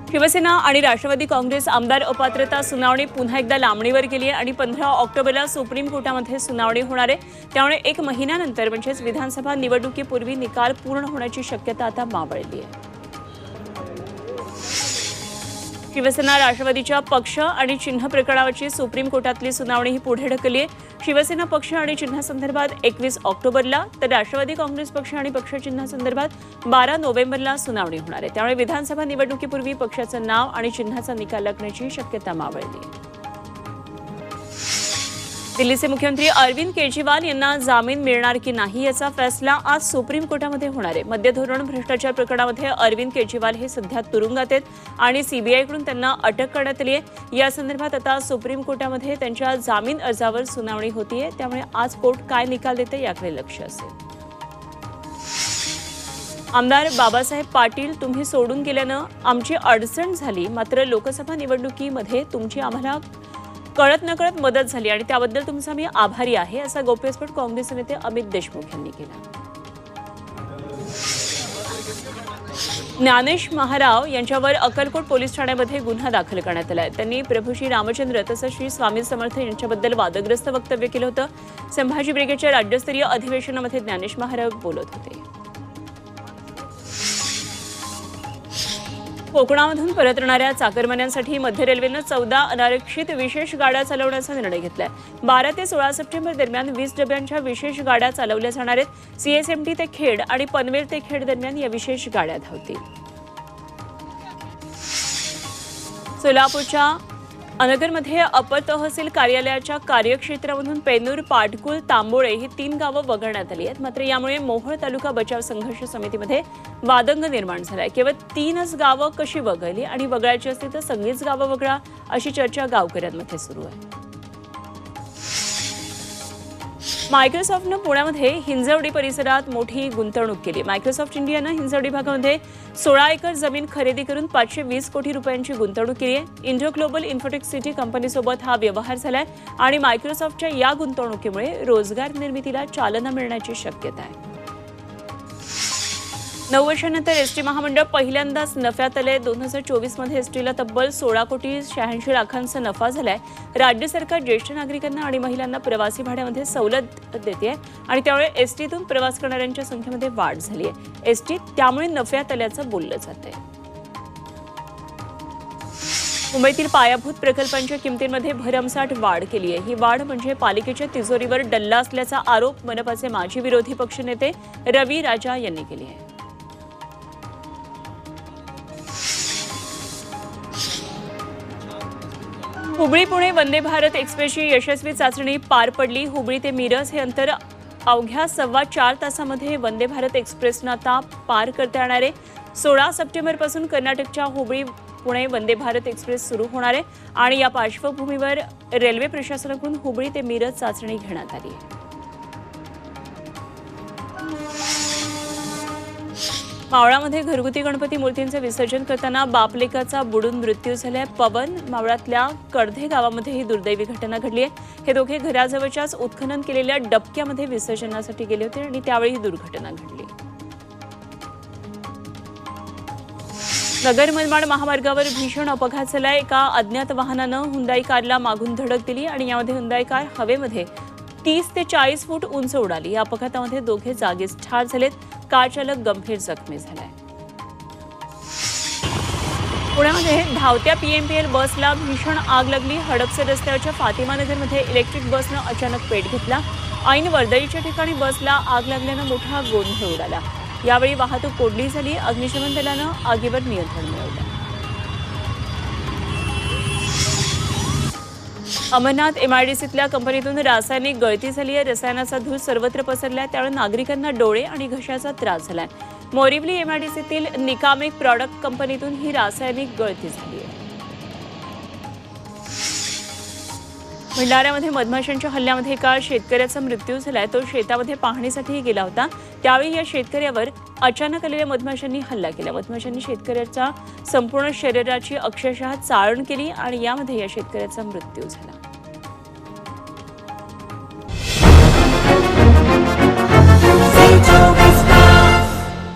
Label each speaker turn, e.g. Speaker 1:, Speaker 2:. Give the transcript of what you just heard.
Speaker 1: शिवसेना आणि राष्ट्रवादी काँग्रेस आमदार अपात्रता सुनावणी पुन्हा एकदा लांबणीवर गेली आहे आणि 15 ऑक्टोबरला सुप्रीम कोर्टामध्ये सुनावणी होणार आहे। त्यामुळे एक महिन्यानंतर म्हणजेच विधानसभा निवडणुकीपूर्वी निकाल पूर्ण होण्याची शक्यता आता मावळली आहे। शिवसेना राष्ट्रवादीच्या पक्ष आणि चिन्ह प्रकरणावरची सुप्रीम कोर्टातली सुनावणी ही पुढे ढकलली आहे। शिवसेना पक्ष आणि चिन्हासंदर्भात 21 ऑक्टोबरला तर राष्ट्रवादी काँग्रेस पक्ष आणि पक्ष चिन्हासंदर्भात 12 नोव्हेंबरला सुनावणी होणार आहे। त्यामुळे विधानसभा निवडणुकीपूर्वी पक्षाचं नाव आणि चिन्हाचा निकाल लागण्याची शक्यता मावळली आहे। दिल्लीचे मुख्यमंत्री अरविंद केजरीवाल यांना जामीन मिळणार की नाही याचा फैसला आज सुप्रीम कोर्टामध्ये होणार आहे। मद्य धोरण भ्रष्टाचार प्रकरणामध्ये अरविंद केजरीवाल हे सध्या तुरुंगात आहेत आणि सीबीआयकडून त्यांना अटक करण्यात आली आहे। या संदर्भात आता सुप्रीम कोर्टामध्ये त्यांच्या जामीन अर्जावर सुनावणी होतीये। त्यामुळे आज कोर्ट काय निकाल देते याकडे लक्ष असेल। आमदार बाबासाहेब पाटील तुम्ही सोडून गेल्यानं आमची अडचण झाली, मात्र लोकसभा निवडणुकीमध्ये तुमची आम्हाला कळत नकळत मदत झाली आणि त्याबद्दल तुमचा मी आभारी आहे, असा गौप्यस्फोट काँग्रेस नेते अमित देशमुख यांनी केला। ज्ञानेश महाराव यांच्यावर अक्कलकोट पोलीस ठाण्यामध्ये गुन्हा दाखल करण्यात आला आहे। त्यांनी प्रभू श्री रामचंद्र तसंच श्री स्वामी समर्थ यांच्याबद्दल वादग्रस्त वक्तव्य केलं होतं। संभाजी ब्रिगेडच्या राज्यस्तरीय अधिवेशनामध्ये ज्ञानेश महाराव बोलत होते। कोकणामधून परतणाऱ्या चाकरमान्यांसाठी मध्य रेल्वेनं 14 अनारक्षित विशेष गाड्या चालवण्याचा निर्णय घेतलाय। 12 ते 16 सप्टेंबर दरम्यान 20 डब्यांच्या विशेष गाड्या चालवल्या जाणार आहेत। सीएसएमटी ते खेड आणि पनवेल ते खेड दरम्यान या विशेष गाड्या धावतील। सोलापूरच्या अनगरमध्ये अपर तहसील कार्यालयाच्या कार्यक्षेत्रामधून पेनूर, पाटकुल, तांबोळे ही 3 गावं वगळण्यात आली आहेत। मात्र यामुळे मोहोळ तालुका बचाव संघर्ष समितीमध्ये वादंग निर्माण झालाय। केवळ 3च गावं कशी वगळली आणि वगळायची असतील तर सगळीच गावं वगळा, अशी चर्चा गावकऱ्यांमध्ये सुरू आहे। मायक्रोसॉफ्टनं पुण्यामध्ये हिंजवडी परिसरात मोठी गुंतवणूक केली। मायक्रोसॉफ्ट इंडियानं हिंजवडी भागामध्ये 16 एकर जमीन खरेदी करून 520 कोटी रुपयांची गुंतवणूक केली आहे। इंडो ग्लोबल इन्फोटेक सिटी कंपनीसोबत हा व्यवहार झालाय आणि मायक्रोसॉफ्टच्या या गुंतवणुकीमुळे रोजगार निर्मितीला चालना मिळण्याची शक्यता आहे। 9 वर्षांनंतर एसटी महामंडळ पहिल्यांदाच नफ्यात आले। 2024 मध्ये एसटीला तब्बल 16 कोटी 86 लाखांचा नफा झालाय। राज्य सरकार ज्येष्ठ नागरिकांना आणि महिलांना प्रवासी भाड्यामध्ये सवलत देते आणि त्यामुळे एसटीतून प्रवास करणाऱ्यांच्या संख्येमध्ये वाढ झाली आहे। एसटी त्यामुळे नफ्यात आल्याचं बोललं जातंय। मुंबईतील पायाभूत प्रकल्पांच्या किमतींमध्ये भरमसाठ वाढ केली आहे। ही वाढ म्हणजे पालिकेच्या तिजोरीवर डल्ला असल्याचा आरोप मनपाचे माजी विरोधी पक्षनेते रवी राजा यांनी केली आहे। हुबळी पुणे वंदे भारत एक्सप्रेसची यशस्वी चाचणी पार पडली। हुबळी ते मिरज हे अंतर अवघ्या 4.25 तासामध्ये वंदे भारत एक्सप्रेसनं आता पार करता येणार आहे। 16 सप्टेंबरपासून कर्नाटकच्या हुबळी पुणे वंदे भारत एक्सप्रेस सुरू होणार आहे आणि या पार्श्वभूमीवर रेल्वे प्रशासनाकडून हुबळी ते मिरज चाचणी घेण्यात आली आहे। मावळामध्ये घरगुती गणपती मूर्तींचे विसर्जन करताना बापलेकाचा बुडून मृत्यू झालाय। पवन मावळातल्या कडधे गावामध्ये ही दुर्दैवी घटना घडली आहे। हे दोघे घराजवळच्याच उत्खनन केलेल्या डबक्यामध्ये विसर्जनासाठी गेले होते आणि त्यावेळी ही दुर्घटना घडली। नगर मनमाड महामार्गावर भीषण अपघात झालाय। एका अज्ञात वाहनानं हुंदाई कारला मागून धडक दिली आणि यामध्ये हुंदाई कार हवेमध्ये 30 ते 40 फूट उंच उडाली। या अपघातामध्ये दोघे जागीच ठार झालेत। कार चालक गंभीर जखमी झालाय। पुण्यामध्ये धावत्या पीएमपीएल बसला भीषण आग लागली। हडपसर रस्त्यावरच्या फातिमा नगरमध्ये इलेक्ट्रिक बसनं अचानक पेट घेतला। ऐन वर्दळीच्या ठिकाणी बसला आग लागल्यानं मोठा गोंधळ उडाला। यावेळी वाहतूक कोंडी झाली। अग्निशमन दलानं आगीवर नियंत्रण मिळवलं। अमरनाथ एमआयडीसीतल्या कंपनीतून रासायनिक गळती झाली आहे। रसायनाचा धूर सर्वत्र पसरलाय, त्यामुळे नागरिकांना डोळे आणि घशाचा त्रास झालाय। मोरिवली एमआयडीसीतील निकामेक प्रॉडक्ट कंपनीतून ही रासायनिक गळती झाली आहे। भंडाऱ्यामध्ये मधमाशांच्या हल्ल्यामध्ये एका शेतकऱ्याचा मृत्यू झालाय। तो शेतामध्ये पाहणीसाठी गेला होता, त्यावेळी या शेतकऱ्यावर अचानक आलेल्या मधमाशांनी हल्ला केला। मधमाशांनी शेतकऱ्याच्या संपूर्ण शरीराची अक्षरशः चाळण केली आणि यामध्ये या शेतकऱ्याचा मृत्यू झाला।